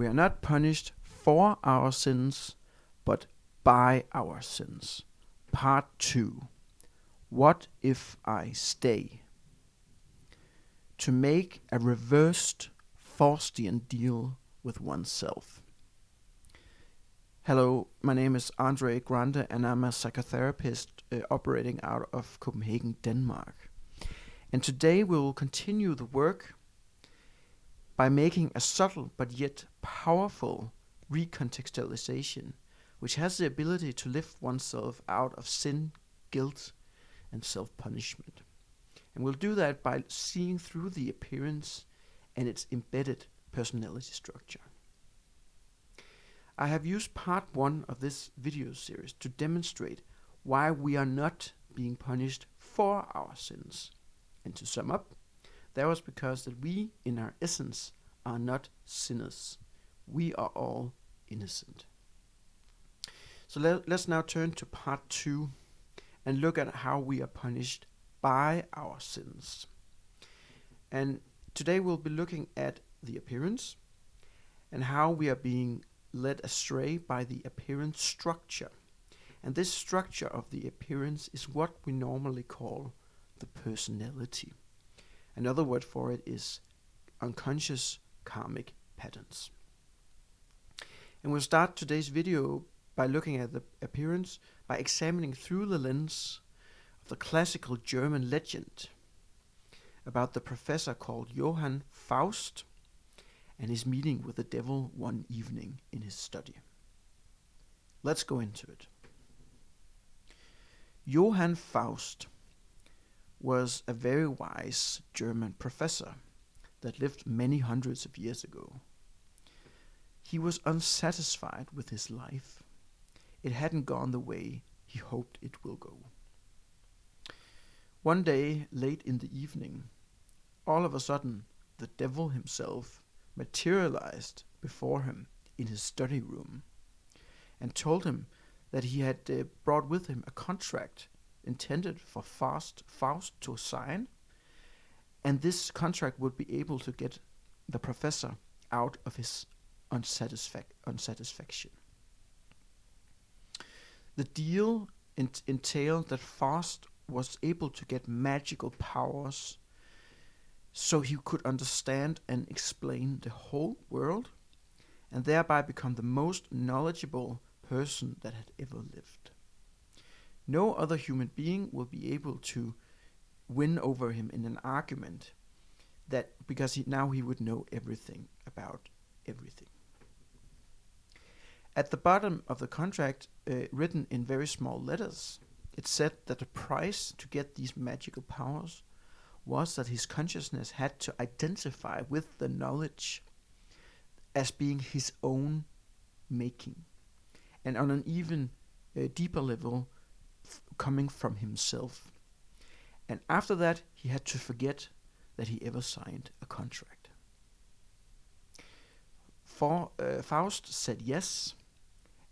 We are not punished for our sins, but by our sins. Part 2. What if I stay? To make a reversed Faustian deal with oneself. Hello, my name is Andre Grande and I'm a psychotherapist operating out of Copenhagen, Denmark. And today we will continue the work by making a subtle but yet powerful recontextualization, which has the ability to lift oneself out of sin, guilt, and self-punishment. And we'll do that by seeing through the appearance and its embedded personality structure. I have used part 1 of this video series to demonstrate why we are not being punished for our sins. And to sum up, that was because that we, in our essence, are not sinners. We are all innocent. So let's now turn to part 2 and look at how we are punished by our sins. And today we'll be looking at the appearance and how we are being led astray by the appearance structure. And this structure of the appearance is what we normally call the personality. Another word for it is unconscious karmic patterns. And we'll start today's video by looking at the appearance by examining through the lens of the classical German legend about the professor called Johann Faust and his meeting with the devil one evening in his study. Let's go into it. Johann Faust was a very wise German professor that lived many hundreds of years ago. He was unsatisfied with his life. It hadn't gone the way he hoped it will go. One day, late in the evening, all of a sudden, the devil himself materialized before him in his study room and told him that he had brought with him a contract intended for Faust to sign, and this contract would be able to get the professor out of his unsatisfaction. The deal entailed that Faust was able to get magical powers so he could understand and explain the whole world and thereby become the most knowledgeable person that had ever lived. No other human being will be able to win over him in an argument because he would know everything about everything. At the bottom of the contract, written in very small letters, it said that the price to get these magical powers was that his consciousness had to identify with the knowledge as being his own making, and on an even deeper level, coming from himself. And after that, he had to forget that he ever signed a contract. Faust said yes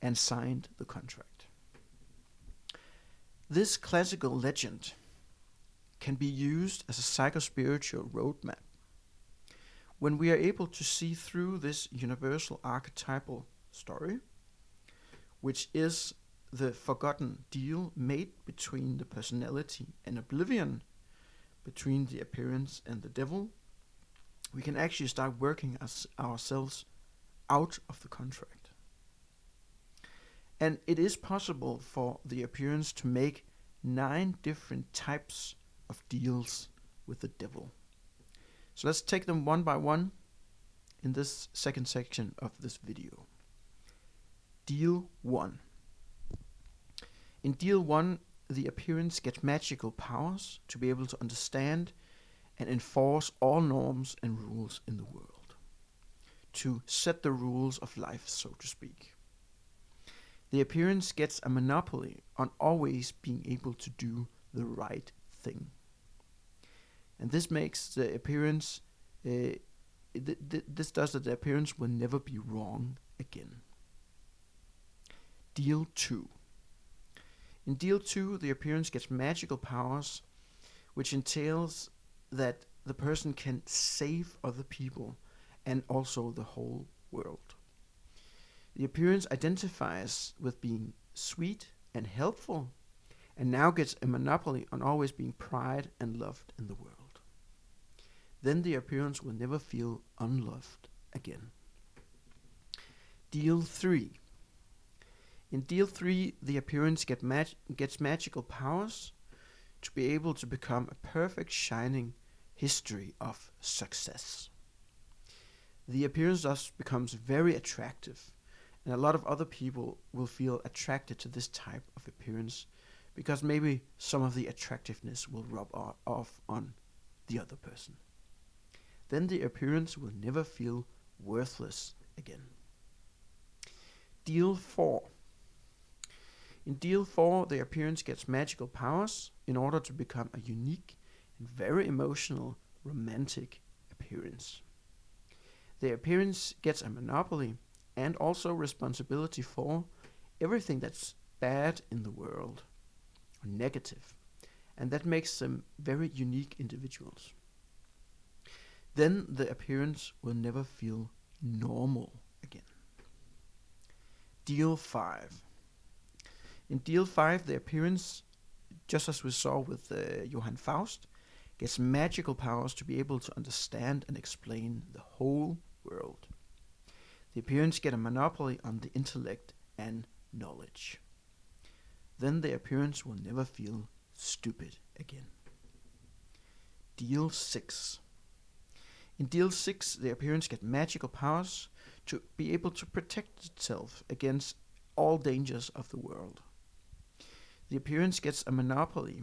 and signed the contract. This classical legend can be used as a psychospiritual roadmap. When we are able to see through this universal archetypal story, which is the forgotten deal made between the personality and oblivion, between the appearance and the devil, we can actually start working ourselves out of the contract. And it is possible for the appearance to make 9 different types of deals with the devil. So let's take them one by one in this second section of this video. Deal 1. In Deal 1, the appearance gets magical powers to be able to understand and enforce all norms and rules in the world, to set the rules of life, so to speak. The appearance gets a monopoly on always being able to do the right thing. And this makes the appearance, this does that the appearance will never be wrong again. Deal 2. In Deal 2, the appearance gets magical powers, which entails that the person can save other people and also the whole world. The appearance identifies with being sweet and helpful, and now gets a monopoly on always being prized and loved in the world. Then the appearance will never feel unloved again. Deal 3. In Deal 3, the appearance gets magical powers to be able to become a perfect shining history of success. The appearance thus becomes very attractive, and a lot of other people will feel attracted to this type of appearance because maybe some of the attractiveness will rub off on the other person. Then the appearance will never feel worthless again. Deal 4. In Deal 4, the appearance gets magical powers in order to become a unique and very emotional, romantic appearance. The appearance gets a monopoly and also responsibility for everything that's bad in the world, or negative, and that makes them very unique individuals. Then the appearance will never feel normal again. Deal 5. In Deal 5, the appearance, just as we saw with Johann Faust, gets magical powers to be able to understand and explain the whole world. The appearance get a monopoly on the intellect and knowledge. Then the appearance will never feel stupid again. Deal 6. In Deal 6, the appearance get magical powers to be able to protect itself against all dangers of the world. The appearance gets a monopoly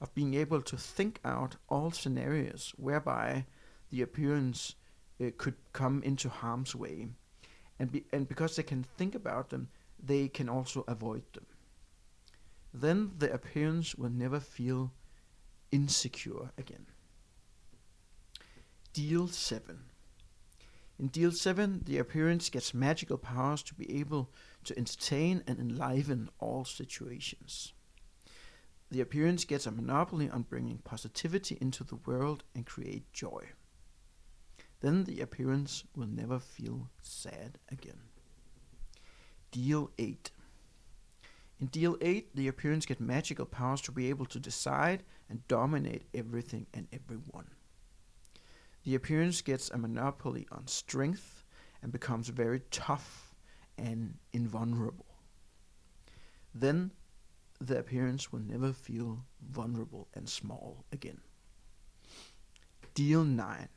of being able to think out all scenarios whereby the appearance could come into harm's way, and because they can think about them, they can also avoid them. Then the appearance will never feel insecure again. Deal 7. In Deal 7, the appearance gets magical powers to be able to entertain and enliven all situations. The appearance gets a monopoly on bringing positivity into the world and create joy. Then the appearance will never feel sad again. Deal 8. In Deal 8, the appearance gets magical powers to be able to decide and dominate everything and everyone. The appearance gets a monopoly on strength and becomes very tough and invulnerable. Then the appearance will never feel vulnerable and small again. Deal 9.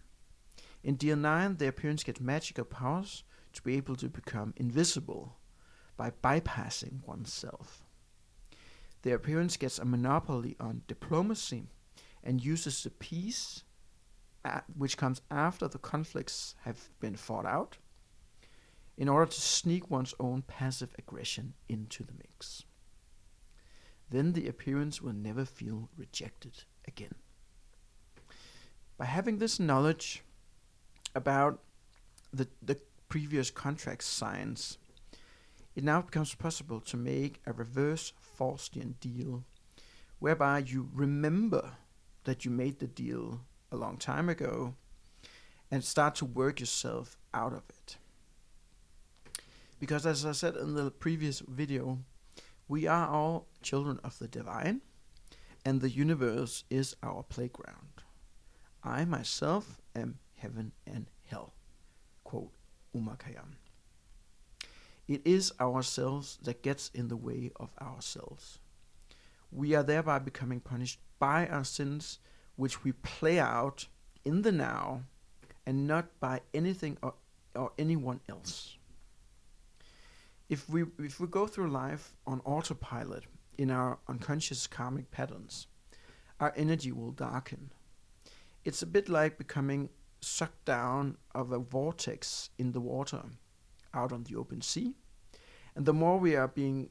In Deal 9, the appearance gets magical powers to be able to become invisible by bypassing oneself. The appearance gets a monopoly on diplomacy and uses the peace which comes after the conflicts have been fought out, in order to sneak one's own passive aggression into the mix. Then the appearance will never feel rejected again. By having this knowledge about the previous contract signs, it now becomes possible to make a reverse Faustian deal, whereby you remember that you made the deal a long time ago and start to work yourself out of it. Because as I said in the previous video, we are all children of the divine, and the universe is our playground. I myself am heaven and hell. Quote Omar Khayyan. It is ourselves that gets in the way of ourselves. We are thereby becoming punished by our sins, which we play out in the now and not by anything or anyone else. If we go through life on autopilot in our unconscious karmic patterns, our energy will darken. It's a bit like becoming sucked down of a vortex in the water out on the open sea. And the more we are being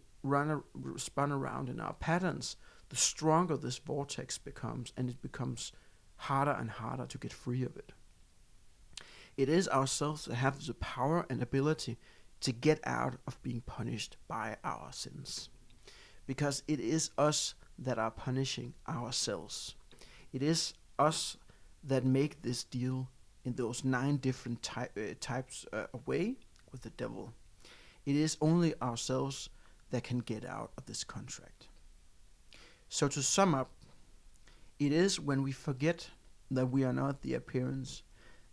spun around in our patterns, the stronger this vortex becomes, and it becomes harder and harder to get free of it. It is ourselves that have the power and ability to get out of being punished by our sins. Because it is us that are punishing ourselves. It is us that make this deal in those 9 different types away with the devil. It is only ourselves that can get out of this contract. So to sum up, it is when we forget that we are not the appearance,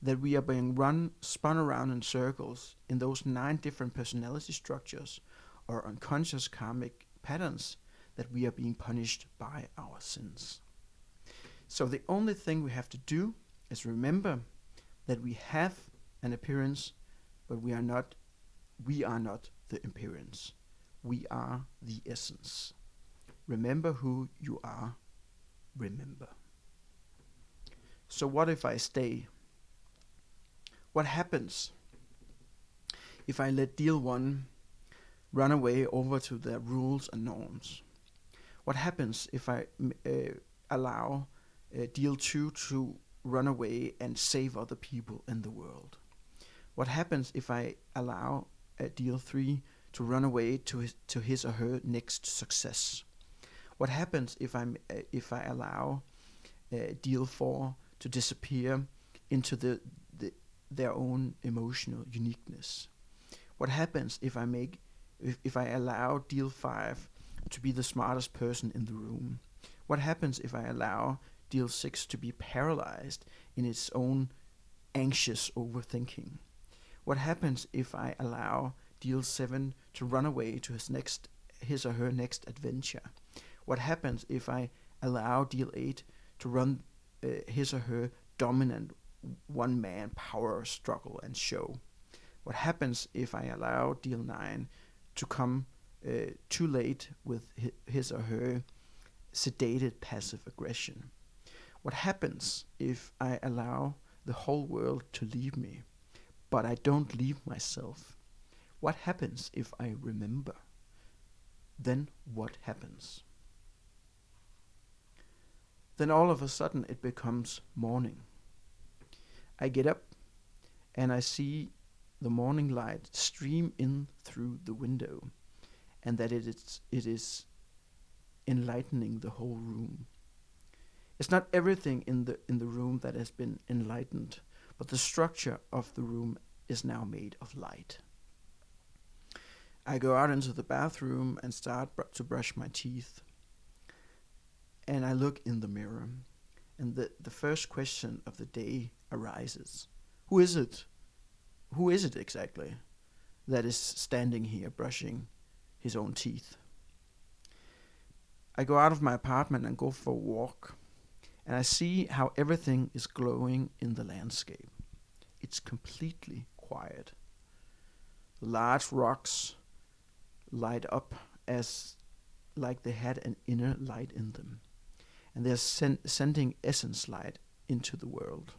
that we are being spun around in circles in those 9 different personality structures or unconscious karmic patterns, that we are being punished by our sins. So the only thing we have to do is remember that we have an appearance, but we are not the appearance. We are the essence. Remember who you are. Remember. So what if I stay? What happens if I let deal 1 run away over to their rules and norms? What happens if I allow deal 2 to run away and save other people in the world? What happens if I allow deal 3 to run away to his or her next success? What happens if I allow deal 4 to disappear into their own emotional uniqueness? What happens if I allow deal 5 to be the smartest person in the room? What happens if I allow deal 6 to be paralyzed in its own anxious overthinking? What happens if I allow deal 7 to run away to his or her next adventure? What happens if I allow deal 8 to run his or her dominant one-man power struggle and show? What happens if I allow deal 9 to come too late with his or her sedated passive aggression? What happens if I allow the whole world to leave me, but I don't leave myself? What happens if I remember? Then what happens? Then all of a sudden it becomes morning. I get up and I see the morning light stream in through the window, and that it is enlightening the whole room. It's not everything in the room that has been enlightened, but the structure of the room is now made of light. I go out into the bathroom and start to brush my teeth. And I look in the mirror, and the first question of the day arises. Who is it? Who is it exactly that is standing here brushing his own teeth? I go out of my apartment and go for a walk, and I see how everything is glowing in the landscape. It's completely quiet. Large rocks light up as like they had an inner light in them, and they're sending essence light into the world.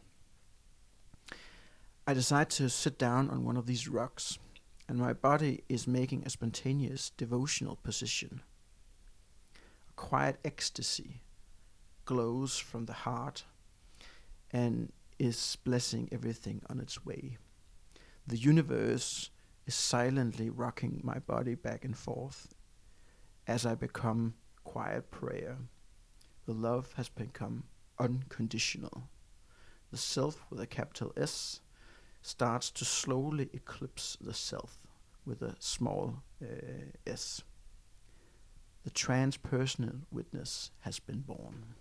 I decide to sit down on one of these rocks, and my body is making a spontaneous devotional position. A quiet ecstasy glows from the heart and is blessing everything on its way. The universe is silently rocking my body back and forth as I become quiet prayer. The love has become unconditional. The self with a capital S starts to slowly eclipse the self with a small s. The transpersonal witness has been born.